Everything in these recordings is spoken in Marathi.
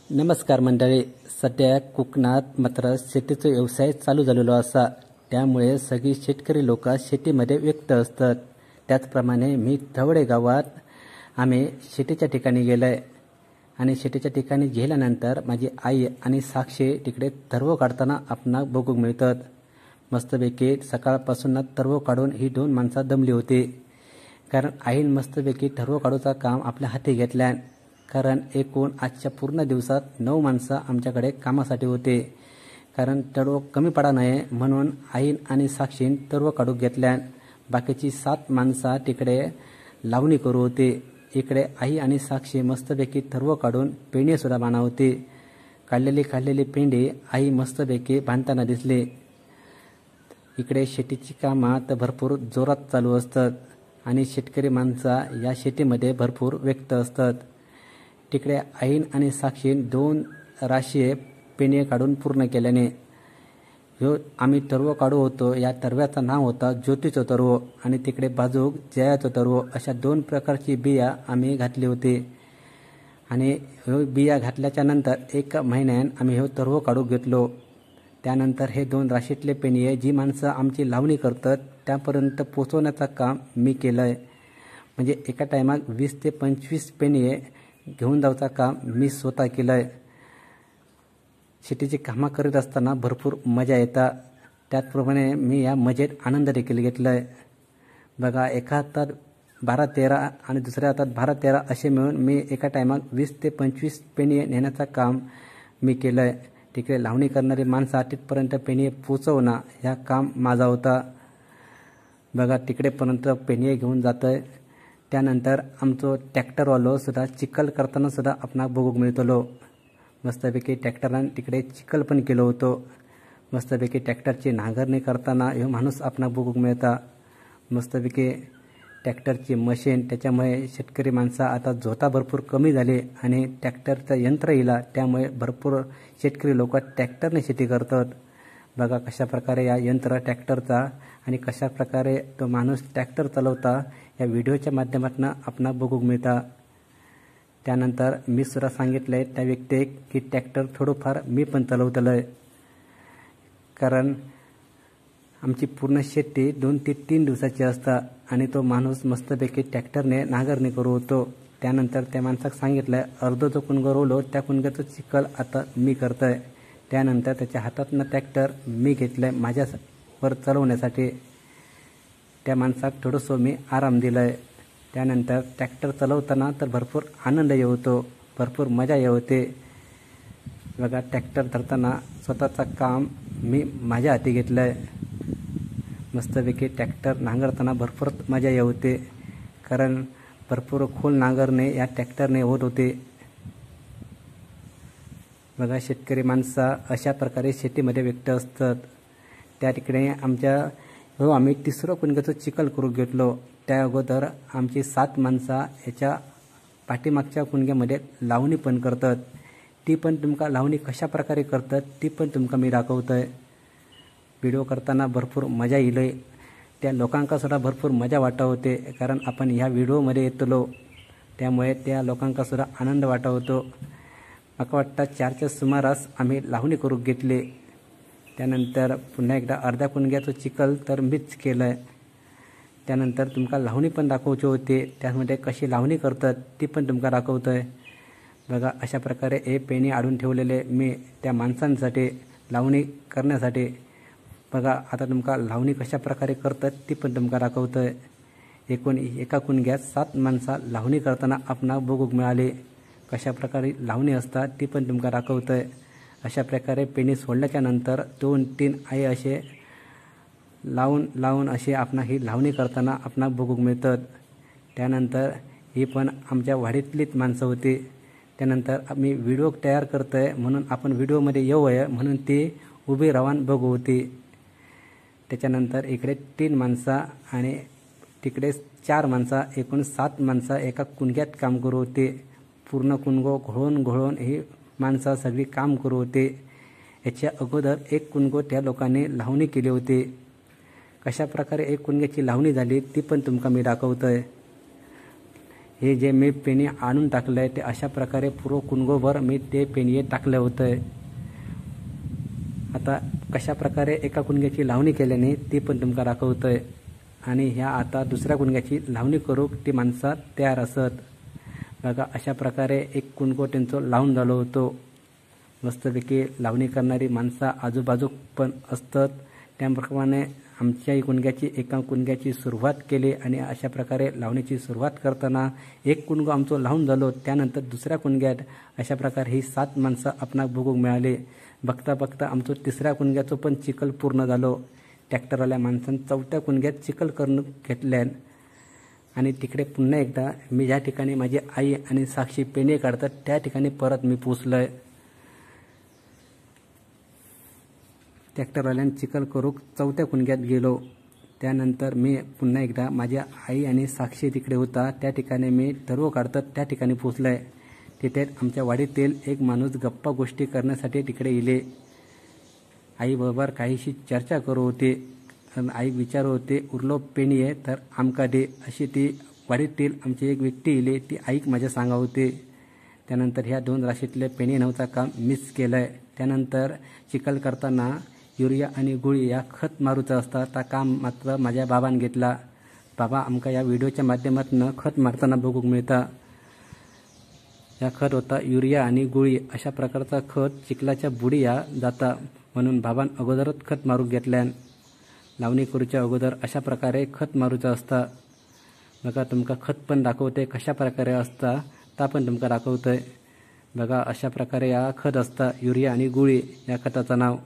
नमस्कार मंडळी. सध्या कोकणात मात्र शेतीचा व्यवसाय चालू झालेला असा, त्यामुळे सगळी शेतकरी लोक शेतीमध्ये व्यस्त असतात. त्याचप्रमाणे मी धवडे गावात आम्ही शेतीच्या ठिकाणी गेलोय आणि शेतीच्या ठिकाणी गेल्यानंतर माझी आई आणि साक्षी तिकडे तरव काढताना आपणाला बघू मिळतात. मस्तपैकी सकाळपासून तरव काढून ही दोन माणसं दमली होती, कारण आईन मस्तपैकी तरव काढूचा काम आपल्या हाती घेतल्या. कारण एकूण आजच्या पूर्ण दिवसात 9 माणसं आमच्याकडे कामासाठी होते, कारण तरव कमी पडा नये म्हणून आईन आणि साक्षीन तरव काढू घेतल्या. बाकीची 7 माणसं तिकडे लावणी करू होते. इकडे आई आणि साक्षी मस्तपैकी तरव काढून पेंडी सुद्धा बांधा होती. काढलेली पेंडी आई मस्तपैकी बांधताना दिसली. इकडे शेतीची कामं तर भरपूर जोरात चालू असतात आणि शेतकरी माणसं या शेतीमध्ये भरपूर व्यस्त असतात. तिकडे आईन आणि साक्षीन 2 राशी पेंडी काढून पूर्ण केल्याने आम्ही तरव काढू होतो. या तरव्याचं नाव होता ज्योतीचं तरव आणि तिकडे बाजूक जयाचं तरव, अशा 2 प्रकारची बिया आम्ही घातली होती. आणि बिया घातल्याच्या नंतर 1 महिन्यान आम्ही तरव काढू घेतलो. त्यानंतर हे 2 राशीतले पेंडी जी माणसं आमची लावणी करतात त्यापर्यंत पोचवण्याचं काम मी केलं आहे. म्हणजे एका टायमात 20 ते 25 पेंडी घेऊन जायचं काम मी स्वतः केलं आहे. शेतीची कामं करीत असताना भरपूर मजा येतात. त्याचप्रमाणे मी या मजेत आनंद देखील घेतला आहे. बघा, एका हातात 12-13 आणि दुसऱ्या हातात 12-13 असे मिळून मी एका टायमात 20 ते 25 पेंडी नेण्याचं काम मी केलं आहे. तिकडे लावणी करणारी माणसं तिथपर्यंत पेंडी पोचवणं ह्या काम माझा होता. बघा, तिकडेपर्यंत पेंडी घेऊन जातं आहे. त्यानंतर आमचं ट्रॅक्टरवालो सुद्धा चिखल करताना सुद्धा आपणाला बघू मिळतलो. मस्तपैकी ट्रॅक्टरानं तिकडे चिखल पण केलं होतं. मस्तपैकी ट्रॅक्टरची नांगरणी करताना हे माणूस आपणाला बघू मिळता. मस्तपैकी ट्रॅक्टरची मशीन, त्याच्यामुळे शेतकरी माणसं आता जोता भरपूर कमी झाले आणि ट्रॅक्टरचं यंत्र येला, त्यामुळे भरपूर शेतकरी लोक ट्रॅक्टरने शेती करतात. बघा कशाप्रकारे या यंत्र ट्रॅक्टरचा आणि कशाप्रकारे तो माणूस ट्रॅक्टर चालवता या व्हिडिओच्या माध्यमातून आपणाला बघू मिळता. त्यानंतर मी सुद्धा सांगितलं आहे त्या व्यक्ती की ट्रॅक्टर थोडंफार मी पण चालवतलं आहे, कारण आमची पूर्ण शेती 2 ते 3 दिवसाची असतात आणि तो माणूस मस्तपैकी ट्रॅक्टरने नांगरणी करू होतो. त्यानंतर त्या माणसाक सांगितलं अर्ध जो कुणगं रोवलो त्या कुणग्याचं चिखल आता मी करतो आहे. त्यानंतर त्याच्या हातातनं ट्रॅक्टर मी घेतलं आहे माझ्यावर चालवण्यासाठी. त्या माणसाक थोडंसं मी आराम दिला आहे. त्यानंतर ट्रॅक्टर चालवताना तर भरपूर आनंद येतो, भरपूर मजा येते. बघा, ट्रॅक्टर धरताना स्वतःचं काम मी माझ्या हाती घेतलं आहे. मस्तपैकी ट्रॅक्टर नांगरताना भरपूर मजा येते, कारण भरपूर खोल नांगरणे या ट्रॅक्टरने होत होते. बघा, शेतकरी माणसं अशा प्रकारे शेतीमध्ये व्यक्त असतात. त्या ठिकाणी आम्ही 3रं कुणग्याचं चिखल करू घेतलो. त्या अगोदर आमची 7 माणसं याच्या पाठीमागच्या कुणग्यामध्ये लावणी पण करतात. ती पण तुमका लावणी कशा प्रकारे करतात ती पण तुमका मी दाखवतो आहे. व्हिडिओ करताना भरपूर मजा येईल. त्या लोकांका सुद्धा भरपूर मजा वाटत होते, कारण आपण ह्या व्हिडिओमध्ये येतलो, त्यामुळे त्या लोकांका सुद्धा आनंद वाटत होतो. मला वाटतं 4च्या सुमारास आम्ही लावणी करू घेतली. त्यानंतर पुन्हा एकदा अर्ध्या कुणग्याचं चिखल तर मीच केलं आहे. त्यानंतर तुमका लावणी पण दाखवायची होती, त्यामध्ये कशी लावणी करतात ती पण तुमका दाखवतो आहे. बघा, अशा प्रकारे हे पेणी आडून ठेवलेले मी त्या माणसांसाठी लावणी करण्यासाठी. बघा, आता तुमका लावणी कशा प्रकारे करतात ती पण तुमका दाखवतो आहे. एकूण एका कुणग्यात 7 माणसं लावणी करताना आपणाला बघूक मिळाली. कशा प्रकारे लावणी असतात ती पण तुमका दाखवतो आहे. अशा प्रकारे पेणी सोडल्याच्या नंतर 2-3 आई असे लावून असे आपणा ही लावणी करताना आपणाला बघूक मिळतात. त्यानंतर ही पण आमच्या वाडीतलीच माणसं होती. त्यानंतर आम्ही व्हिडिओ तयार करतो आहे म्हणून आपण व्हिडिओमध्ये येऊ आहे म्हणून ती उभी राहून बघू होती. त्याच्यानंतर इकडे 3 माणसं आणि तिकडे 4 माणसं, एकूण 7 माणसं एका कुणग्यात काम करू होते. पूर्ण कुणगो घोळून ही माणसं सगळी काम करू होते. याच्या अगोदर 1 कुणगो त्या लोकांनी लावणी केली होती. कशा प्रकारे 1 कुणग्याची लावणी झाली ती पण तुमका मी दाखवतो आहे. हे जे मी पेणी आणून टाकलं आहे ते अशा प्रकारे पूर्ण कुणगोभर मी ते पेणी टाकलं होतं. आता कशा प्रकारे एका कुणग्याची लावणी केल्याने ती पण तुमका दाखवतोय. आणि ह्या आता दुसऱ्या कुणग्याची लावणी करूक ती माणसं तयार असत. बघा अशा प्रकारे एक कुणगो त्यांचं लावून झालो होतो. मस्तपैकी लावणी करणारी माणसं आजूबाजूक पण असतात. त्याप्रमाणे आमच्याही कुणग्याची एका कुणग्याची सुरुवात केली आणि अशा प्रकारे लावणीची सुरुवात करताना एक कुणगो आमचं लावून झालो. त्यानंतर दुसऱ्या कुणग्यात अशा प्रकारे ही 7 माणसं आपणाक बघूक मिळाली. बघता बघता आमचं तिसऱ्या कुणग्याचं पण चिखल पूर्ण झालो. ट्रॅक्टरवाल्या माणसांनी 4थ्या कुणग्यात चिखल करून घेतल्यान आणि तिकडे पुन्हा एकदा मी ज्या ठिकाणी माझी आई आणि साक्षी पेणी काढतात त्या ठिकाणी परत मी पोचलोय. ट्रॅक्टरवाल्याने चिखल करूक 4थ्या कुणग्यात गेलो. त्यानंतर मी पुन्हा एकदा माझ्या आई आणि साक्षी तिकडे होता त्या ठिकाणी मी सर्व काढतात त्या ठिकाणी पोचलोय. तिथे आमच्या वाडीतील एक माणूस गप्पा गोष्टी करण्यासाठी तिकडे येले. आईबरोबर काहीशी चर्चा करू होते. आई विचारू होते उरलो पेणी आहे तर आमका दे अशी ती वाडीतील आमची एक व्यक्ती येले ती आईक माझ्या सांगा होते. त्यानंतर ह्या 2 राशीतले पेणी नव्हता काम मिस केलंय. त्यानंतर चिखल करताना युरिया आणि गुळी या खत मारूचा असता त्या काम मात्र माझ्या बाबान घेतला. बाबा आमका या व्हिडिओच्या माध्यमातून खत मारताना बघूक मिळता. या खत होता युरिया आणि गुळी अशा प्रकारचा खत चिखलाच्या बुडिया जाता म्हणून बाबान अगोदरच खत मारूक घेतल्यान. लावणी करूच्या अगोदर अशा प्रकारे खत मारूचा असता. बघा तुमका खत पण दाखवते कशा प्रकारे असता ता पण तुमका दाखवतोय. बघा अशा प्रकारे या खत असता युरिया आणि गुळी या खताचं नाव.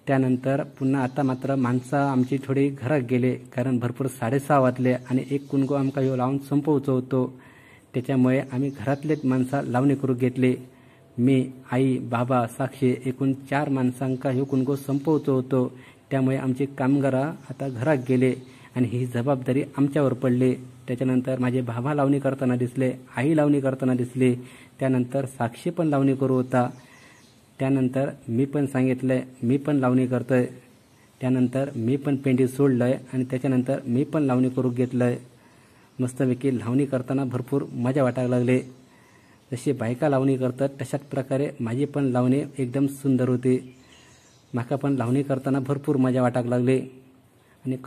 त्यानंतर पुन्हा आता मात्र माणसं आमची थोडी घरात गेले कारण भरपूर 6:30 वाजले आणि एक कुणगो आमका ह्यो लावून संपवचो होतो. त्याच्यामुळे आम्ही घरातलेच माणसं लावणी करू घेतली. मी आई बाबा साक्षी एकूण 4 माणसांका ह्यो कुणगो संपवचो होतो. त्यामुळे आमचे कामगारा आता घरात गेले आणि ही जबाबदारी आमच्यावर पडली. त्याच्यानंतर माझे बाबा लावणी करताना दिसले, आई लावणी करताना दिसली. त्यानंतर साक्षी पण लावणी करू होता. त्यानंतर मी पण सांगितलंय मी पण लावणी करतोय. त्यानंतर मी पण पेंडी सोडलंय आणि त्याच्यानंतर मी पण लावणी करू घेतलंय. मस्तपैकी लावणी करताना भरपूर मजा वाटायला लागले. जशी बायका लावणी करतात तशाच प्रकारे माझी पण लावणी एकदम सुंदर होती. माका पण लावणी करताना भरपूर मजा वाटायला लागली आणि